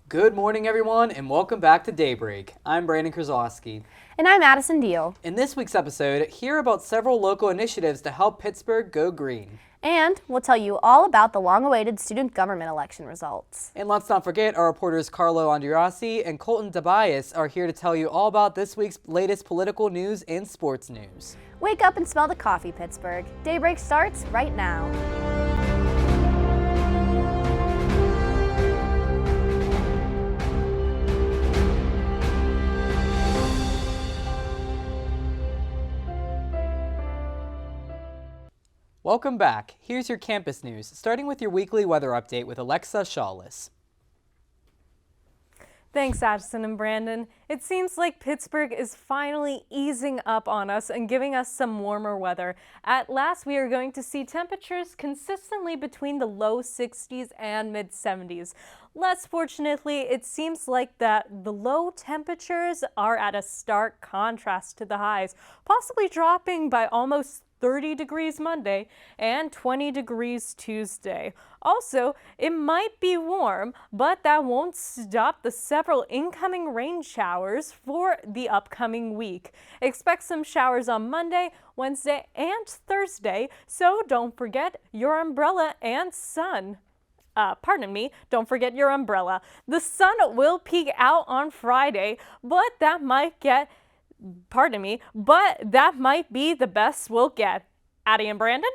Good morning, everyone, and welcome back to Daybreak. I'm Brandon Krasowski. And I'm Addison Deal. In this week's episode, hear about several local initiatives to help Pittsburgh go green. And we'll tell you all about the long-awaited student government election results. And let's not forget, our reporters Carlo Andriassi and Colton Tobias are here to tell you all about this week's latest political news and sports news. Wake up and smell the coffee, Pittsburgh. Daybreak starts right now. Welcome back. Here's your campus news, starting with your weekly weather update with Alexa Shawless. Thanks, Addison and Brandon. It seems like Pittsburgh is finally easing up on us and giving us some warmer weather. At last, we are going to see temperatures consistently between the low 60s and mid 70s. Less fortunately, it seems like that the low temperatures are at a stark contrast to the highs, possibly dropping by almost 30 degrees Monday and 20 degrees Tuesday. Also, it might be warm, but that won't stop the several incoming rain showers for the upcoming week. Expect some showers on Monday, Wednesday, and Thursday, so don't forget your umbrella and sun. Don't forget your umbrella. The sun will peek out on Friday, but that might be the best we'll get. Addie and Brandon?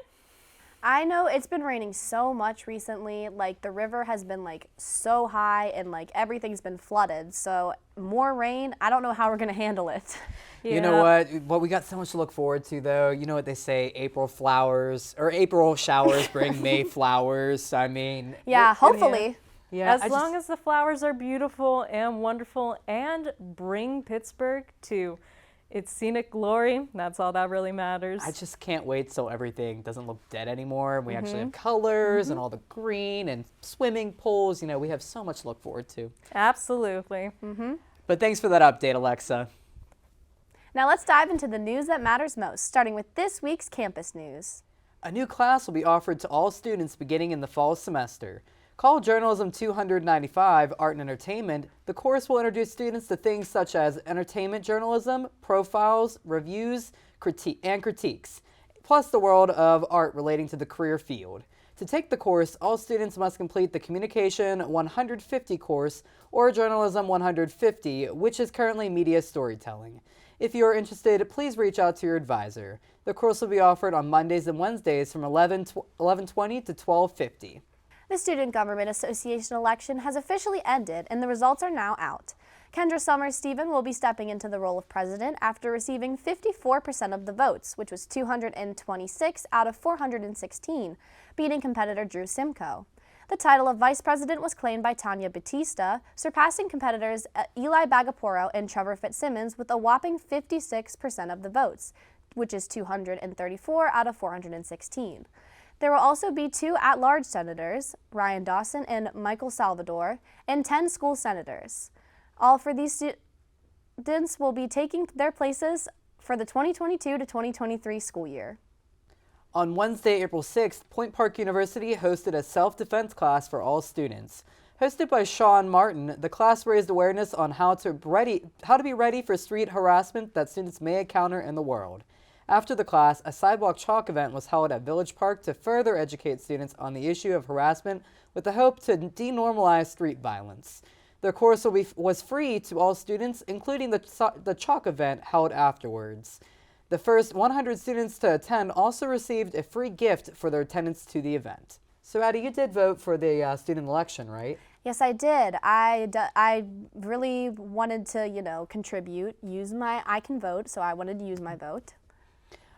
I know it's been raining so much recently, the river has been so high and everything's been flooded. So more rain, I don't know how we're gonna handle it. Yeah. You know what? Well, we got so much to look forward to, though. You know what they say, April showers bring May flowers. I mean. Yeah, hopefully. Yeah, as long as the flowers are beautiful and wonderful and bring Pittsburgh to its scenic glory, that's all that really matters. I just can't wait till everything doesn't look dead anymore. We actually have colors and all the green and swimming pools. You know, we have so much to look forward to. Absolutely. But thanks for that update, Alexa. Now let's dive into the news that matters most, starting with this week's campus news. A new class will be offered to all students beginning in the fall semester. Called Journalism 295, Art and Entertainment, the course will introduce students to things such as entertainment journalism, profiles, reviews, and critiques, plus the world of art relating to the career field. To take the course, all students must complete the Communication 150 course or Journalism 150, which is currently media storytelling. If you are interested, please reach out to your advisor. The course will be offered on Mondays and Wednesdays from 11:20 to 12:50. The Student Government Association election has officially ended and the results are now out. Kendra Summers Stephen will be stepping into the role of president after receiving 54% of the votes, which was 226 out of 416, beating competitor Drew Simcoe. The title of vice president was claimed by Tanya Batista, surpassing competitors Eli Bagaporo and Trevor Fitzsimmons with a whopping 56% of the votes, which is 234 out of 416. There will also be 2 at-large senators, Ryan Dawson and Michael Salvador, and 10 school senators. All for these students will be taking their places for the 2022 to 2023 school year. On Wednesday, April 6th, Point Park University hosted a self-defense class for all students. Hosted by Sean Martin, the class raised awareness on how to be ready for street harassment that students may encounter in the world. After the class, a sidewalk chalk event was held at Village Park to further educate students on the issue of harassment with the hope to denormalize street violence. The course was free to all students, including the chalk event held afterwards. The first 100 students to attend also received a free gift for their attendance to the event. So, Addie, you did vote for the student election, right? Yes, I did. I really wanted to, contribute, I can vote, so I wanted to use my vote.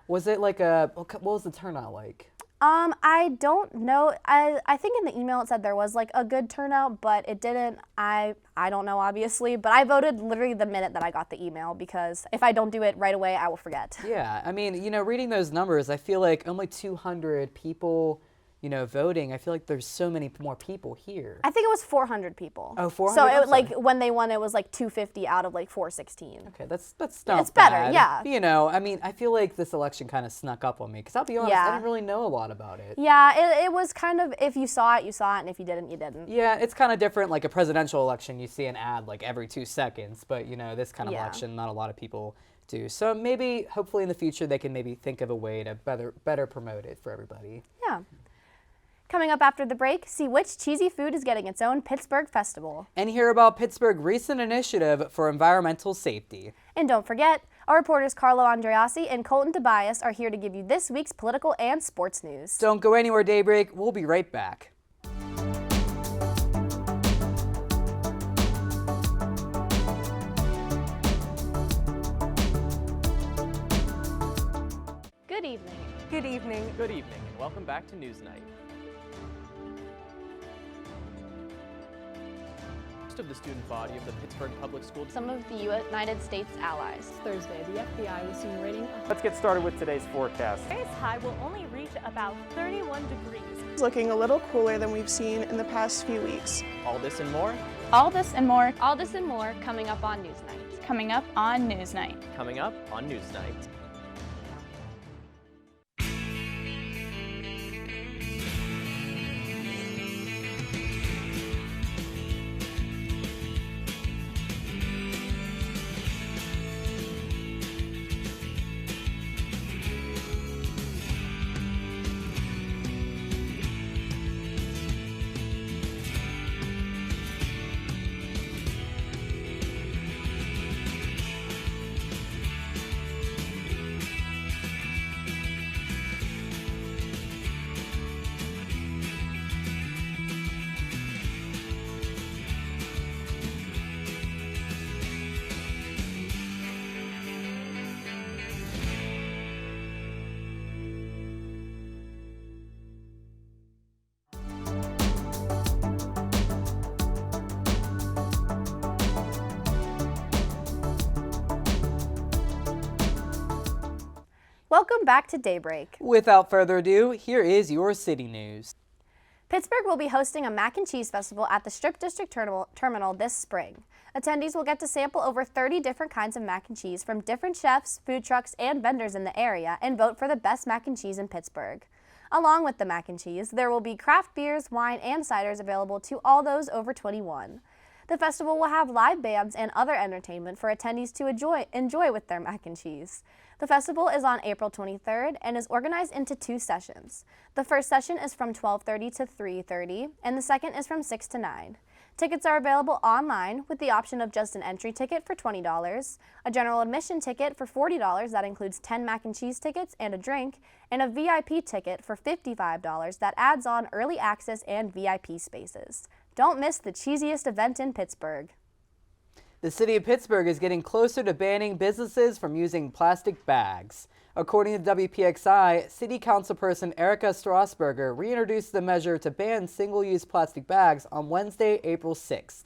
Was it what was the turnout like? I don't know. I think in the email it said there was a good turnout, but it didn't. I don't know, obviously, but I voted literally the minute that I got the email because if I don't do it right away, I will forget. Yeah, I mean, reading those numbers, I feel like only 200 people, voting, I feel like there's so many more people here. I think it was 400 people. Oh, 400? So I'm sorry. when they won, it was like 250 out of like 416. Okay, that's not It's better, bad. yeah. I mean, I feel like this election kind of snuck up on me because I'll be honest, I Yeah. didn't really know a lot about it. Yeah, it was kind of, if you saw it, you saw it, and if you didn't, you didn't. Yeah, it's kind of different. Like a presidential election, you see an ad like every 2 seconds, but this kind of Yeah. election, not a lot of people do. So maybe, hopefully in the future, they can maybe think of a way to better promote it for everybody. Yeah. Coming up after the break, see which cheesy food is getting its own Pittsburgh festival. And hear about Pittsburgh's recent initiative for environmental safety. And don't forget, our reporters Carlo Andreassi and Colton Tobias are here to give you this week's political and sports news. Don't go anywhere, Daybreak. We'll be right back. Good evening. Good evening. Good evening and welcome back to Newsnight. Most of the student body of the Pittsburgh Public School. Some of the United States allies. Thursday, the FBI was seen raiding. Let's get started with today's forecast. Today's high will only reach about 31 degrees. It's looking a little cooler than we've seen in the past few weeks. All this and more All this and more Coming up on Newsnight. coming up on Newsnight. coming up on Newsnight. Welcome back to Daybreak. Without further ado, here is your city news. Pittsburgh will be hosting a mac and cheese festival at the Strip District Terminal this spring. Attendees will get to sample over 30 different kinds of mac and cheese from different chefs, food trucks, and vendors in the area and vote for the best mac and cheese in Pittsburgh. Along with the mac and cheese, there will be craft beers, wine, and ciders available to all those over 21. The festival will have live bands and other entertainment for attendees to enjoy with their mac and cheese. The festival is on April 23rd and is organized into 2 sessions. The first session is from 12:30 to 3:30, and the second is from 6 to 9. Tickets are available online with the option of just an entry ticket for $20, a general admission ticket for $40 that includes 10 mac and cheese tickets and a drink, and a VIP ticket for $55 that adds on early access and VIP spaces. Don't miss the cheesiest event in Pittsburgh. The city of Pittsburgh is getting closer to banning businesses from using plastic bags. According to WPXI, City Councilperson Erica Strasburger reintroduced the measure to ban single-use plastic bags on Wednesday, April 6th.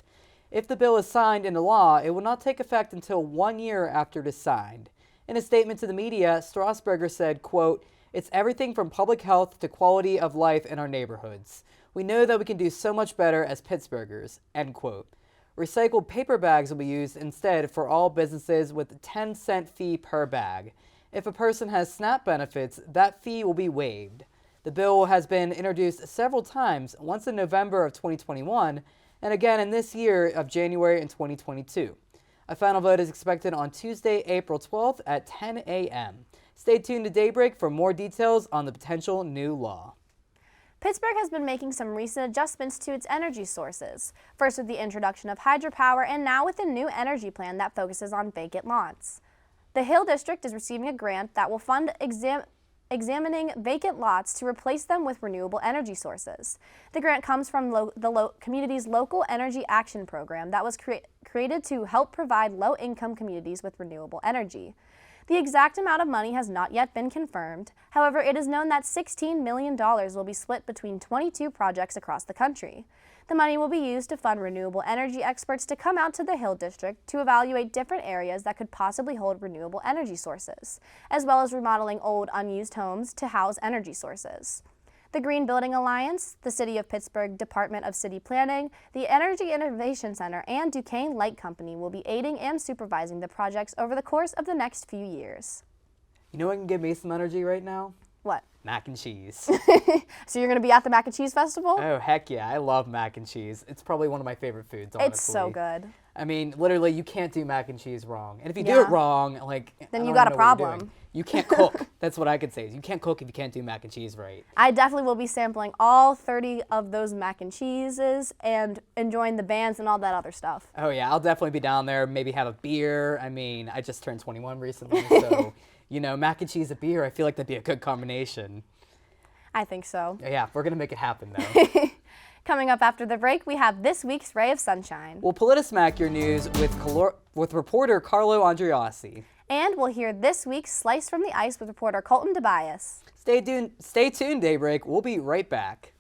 If the bill is signed into law, it will not take effect until 1 year after it is signed. In a statement to the media, Strasburger said, quote, "It's everything from public health to quality of life in our neighborhoods. We know that we can do so much better as Pittsburghers," end quote. Recycled paper bags will be used instead for all businesses with a 10-cent fee per bag. If a person has SNAP benefits, that fee will be waived. The bill has been introduced several times, once in November of 2021 and again in this year of January in 2022. A final vote is expected on Tuesday, April 12th at 10 a.m. Stay tuned to Daybreak for more details on the potential new law. Pittsburgh has been making some recent adjustments to its energy sources, first with the introduction of hydropower and now with a new energy plan that focuses on vacant lots. The Hill District is receiving a grant that will fund examining vacant lots to replace them with renewable energy sources. The grant comes from the community's local energy action program that was created to help provide low-income communities with renewable energy. The exact amount of money has not yet been confirmed. However, it is known that $16 million will be split between 22 projects across the country. The money will be used to fund renewable energy experts to come out to the Hill District to evaluate different areas that could possibly hold renewable energy sources, as well as remodeling old, unused homes to house energy sources. The Green Building Alliance, the City of Pittsburgh Department of City Planning, the Energy Innovation Center, and Duquesne Light Company will be aiding and supervising the projects over the course of the next few years. You know what can give me some energy right now? What? Mac and cheese. So you're going to be at the Mac and Cheese Festival? Oh, heck yeah. I love mac and cheese. It's probably one of my favorite foods, honestly. It's so good. I mean, literally, you can't do mac and cheese wrong. And if you do it wrong, like, then I you don't got a even know what you're problem. doing. You can't cook. That's what I could say. You can't cook if you can't do mac and cheese right. I definitely will be sampling all 30 of those mac and cheeses and enjoying the bands and all that other stuff. Oh, yeah. I'll definitely be down there, maybe have a beer. I mean, I just turned 21 recently, so, you know, mac and cheese, a beer, I feel like that'd be a good combination. I think so. Yeah, we're going to make it happen, though. Coming up after the break, we have this week's Ray of Sunshine. We'll PolitiSmack your news with reporter Carlo Andreassi. And we'll hear this week's Slice from the Ice with reporter Colton Tobias. Stay tuned, Daybreak. We'll be right back.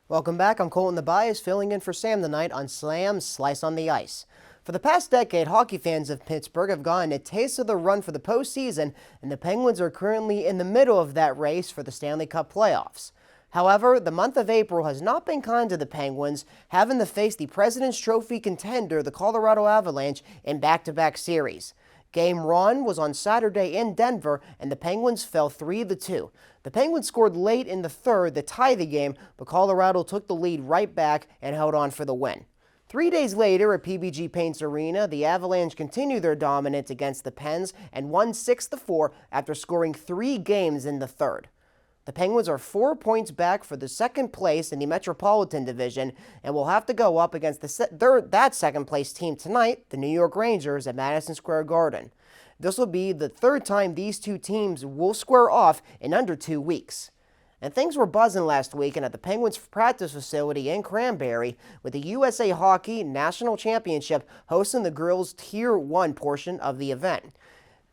Welcome back. I'm Colton the Bias, filling in for Sam tonight on Slam's Slice on the Ice. For the past decade, hockey fans of Pittsburgh have gotten a taste of the run for the postseason, and the Penguins are currently in the middle of that race for the Stanley Cup playoffs. However, the month of April has not been kind to the Penguins, having to face the President's Trophy contender, the Colorado Avalanche, in back-to-back series. Game 1 was on Saturday in Denver, and the Penguins fell 3-2. The Penguins scored late in the third to tie the game, but Colorado took the lead right back and held on for the win. 3 days later at PBG Paints Arena, the Avalanche continued their dominance against the Pens and won 6-4 after scoring 3 games in the third. The Penguins are 4 points back for the second place in the Metropolitan Division and will have to go up against that second place team tonight, the New York Rangers, at Madison Square Garden. This will be the third time these two teams will square off in under 2 weeks. And things were buzzing last weekend at the Penguins practice facility in Cranberry with the USA Hockey National Championship hosting the girls' Tier 1 portion of the event.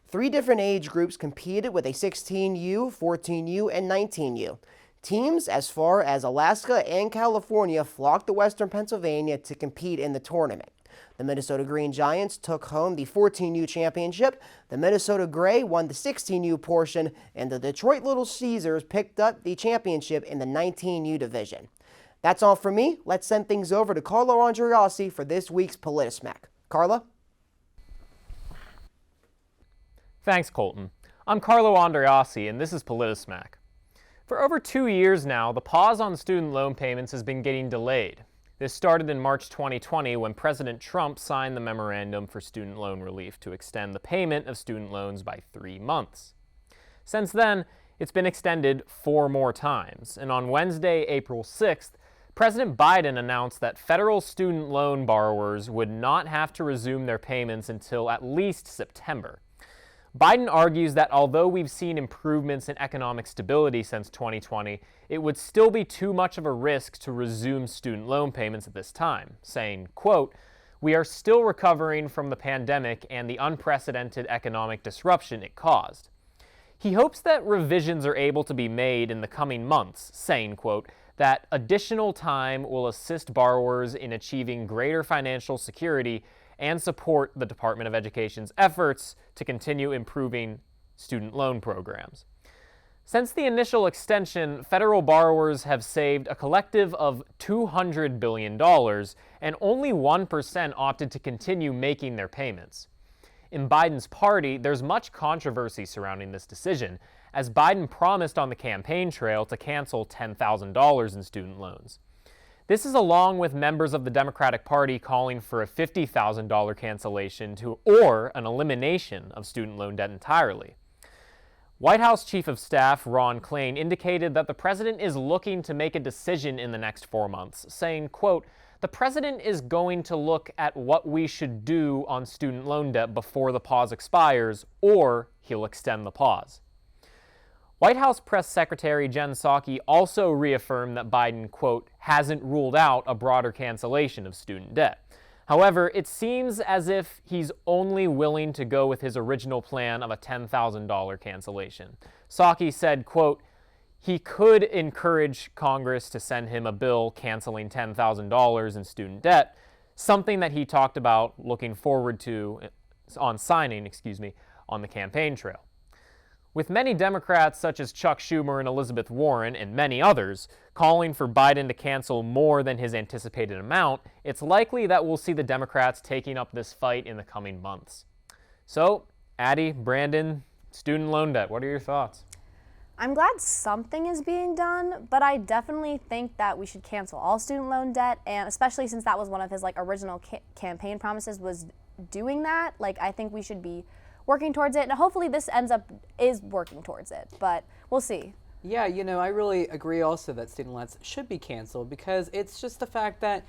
3 different age groups competed with a 16U, 14U, and 19U. Teams as far as Alaska and California flocked to Western Pennsylvania to compete in the tournament. The Minnesota Green Giants took home the 14U championship, the Minnesota Gray won the 16U portion, and the Detroit Little Caesars picked up the championship in the 19U division. That's all for me. Let's send things over to Carlo Andreassi for this week's PolitiSmack. Carla? Thanks, Colton. I'm Carlo Andreassi, and this is PolitiSmack. For over 2 years now, the pause on student loan payments has been getting delayed. This started in March 2020 when President Trump signed the memorandum for student loan relief to extend the payment of student loans by 3 months. Since then, it's been extended 4 more times, and on Wednesday, April 6th, President Biden announced that federal student loan borrowers would not have to resume their payments until at least September. Biden argues that although we've seen improvements in economic stability since 2020, it would still be too much of a risk to resume student loan payments at this time, saying, quote, "We are still recovering from the pandemic and the unprecedented economic disruption it caused." He hopes that revisions are able to be made in the coming months, saying, quote, that additional time will assist borrowers in achieving greater financial security and support the Department of Education's efforts to continue improving student loan programs. Since the initial extension, federal borrowers have saved a collective of $200 billion, and only 1% opted to continue making their payments. In Biden's party, there's much controversy surrounding this decision, as Biden promised on the campaign trail to cancel $10,000 in student loans. This is along with members of the Democratic Party calling for a $50,000 cancellation or an elimination of student loan debt entirely. White House Chief of Staff Ron Klain indicated that the president is looking to make a decision in the next 4 months, saying, quote, "The president is going to look at what we should do on student loan debt before the pause expires, or he'll extend the pause." White House Press Secretary Jen Psaki also reaffirmed that Biden, quote, "hasn't ruled out a broader cancellation of student debt." However, it seems as if he's only willing to go with his original plan of a $10,000 cancellation. Psaki said, quote, "He could encourage Congress to send him a bill canceling $10,000 in student debt, something that he talked about looking forward to on signing, on the campaign trail." With many Democrats such as Chuck Schumer and Elizabeth Warren and many others calling for Biden to cancel more than his anticipated amount, it's likely that we'll see the Democrats taking up this fight in the coming months. So, Addie, Brandon, student loan debt, what are your thoughts? I'm glad something is being done, but I definitely think that we should cancel all student loan debt, and especially since that was one of his original campaign promises was doing that. I think we should be working towards it, and hopefully this is working towards it, but we'll see. Yeah, I really agree also that student loans should be canceled because it's just the fact that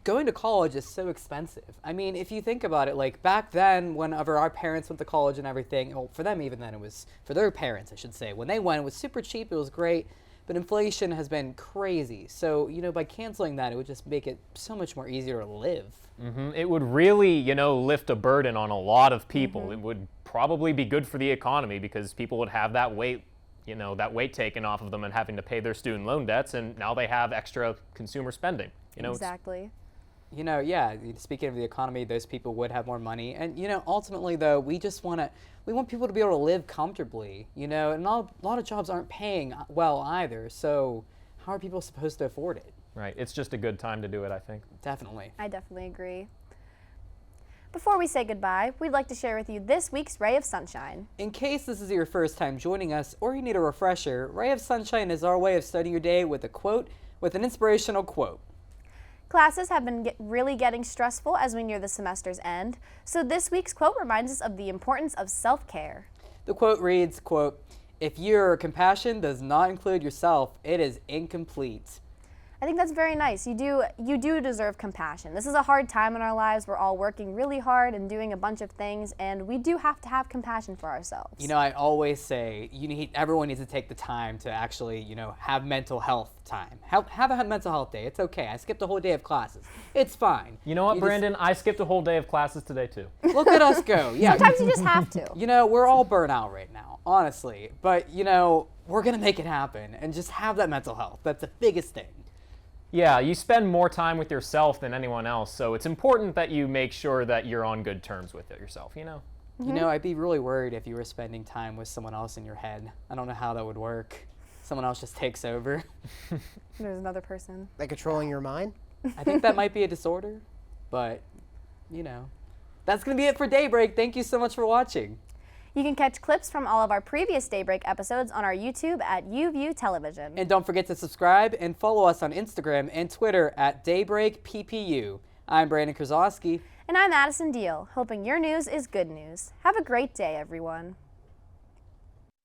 going to college is so expensive. I mean, if you think about it, back then, whenever our parents went to college and everything, well, for them even then, it was, for their parents, I should say, when they went, it was super cheap, it was great, but inflation has been crazy. So, by canceling that, it would just make it so much more easier to live. Mm-hmm. It would really, lift a burden on a lot of people. Mm-hmm. It would probably be good for the economy because people would have that weight, that weight taken off of them and having to pay their student loan debts, and now they have extra consumer spending. Exactly. Yeah, speaking of the economy, those people would have more money. And, ultimately, though, we want people to be able to live comfortably, and a lot of jobs aren't paying well either. So how are people supposed to afford it? Right. It's just a good time to do it, I think. Definitely. I definitely agree. Before we say goodbye, we'd like to share with you this week's Ray of Sunshine. In case this is your first time joining us or you need a refresher, Ray of Sunshine is our way of starting your day with an inspirational quote. Classes have been really getting stressful as we near the semester's end, so this week's quote reminds us of the importance of self-care. The quote reads, quote, "If your compassion does not include yourself, it is incomplete." I think that's very nice. You do deserve compassion. This is a hard time in our lives. We're all working really hard and doing a bunch of things, and we do have to have compassion for ourselves. I always say everyone needs to take the time to actually, have mental health time. Have a mental health day. It's okay. I skipped a whole day of classes. It's fine. You know what, Brandon? I skipped a whole day of classes today too. Look at us go. Yeah. Sometimes you just have to. We're all burnt out right now, honestly. But, we're going to make it happen and just have that mental health. That's the biggest thing. Yeah, you spend more time with yourself than anyone else, so it's important that you make sure that you're on good terms with it yourself, Mm-hmm. I'd be really worried if you were spending time with someone else in your head. I don't know how that would work. Someone else just takes over. There's another person. Controlling your mind? I think that might be a disorder, but, That's going to be it for Daybreak. Thank you so much for watching. You can catch clips from all of our previous Daybreak episodes on our YouTube at UView Television. And don't forget to subscribe and follow us on Instagram and Twitter at DaybreakPPU. I'm Brandon Krasowski. And I'm Addison Deal, hoping your news is good news. Have a great day, everyone.